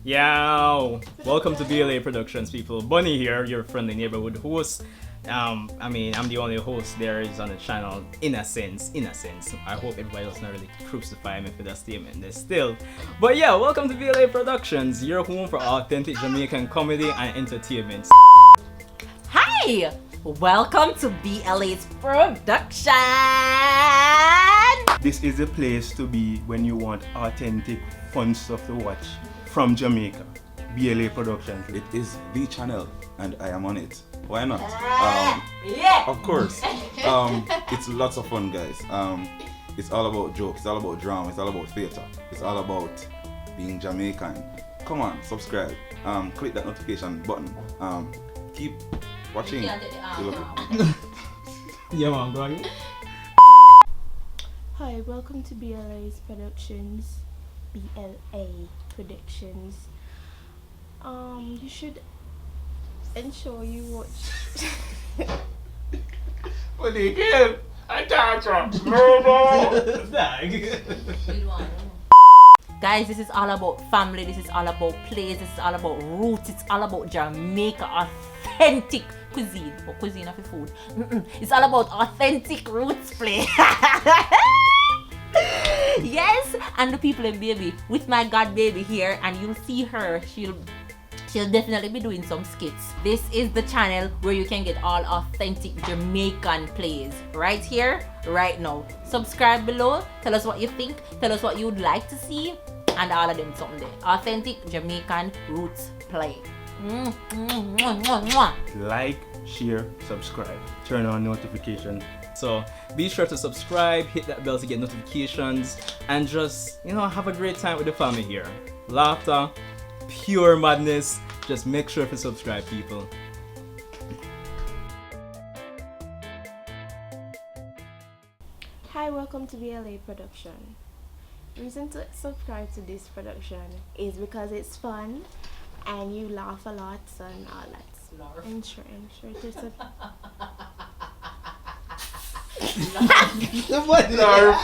Yo, welcome to BLA Productions, people. Bunny here, your friendly neighborhood host. I'm the only host there is on the channel, in a sense. I hope everybody does not really crucify me for that statement there still. But yeah, welcome to BLA Productions, your home for authentic Jamaican comedy and entertainment. Hi! Welcome to BLA's Production! This is the place to be when you want authentic, fun stuff to watch from Jamaica. BLA Productions. It is the channel, and I am on it. Why not? Yeah! Of course. It's lots of fun, guys. It's all about jokes. It's all about drama. It's all about theater. It's all about being Jamaican. Come on, subscribe. Click that notification button. Keep watching. Yeah, man, go ahead. Hi, welcome to BLA's Productions. BLA Productions. You should ensure you watch. Monique, I can't Guys, this is all about family, this is all about plays, this is all about roots, it's all about Jamaica, authentic cuisine. Or cuisine of food. It's all about authentic roots play. Yes, and the people in baby with my god baby here, and you'll see her. She'll definitely be doing some skits. This is the channel where you can get all authentic Jamaican plays right here, right now. Subscribe below, tell us what you think, tell us what you would like to see, and all of them someday. Authentic Jamaican roots play. Like, share, subscribe. Turn on notifications. So be sure to subscribe, hit that bell to get notifications, and just, have a great time with the family here. Laughter, pure madness. Just make sure to subscribe, people. Hi, welcome to BLA Production. Reason to subscribe to this production is because it's fun and you laugh a lot and all that. Ensure to Larf.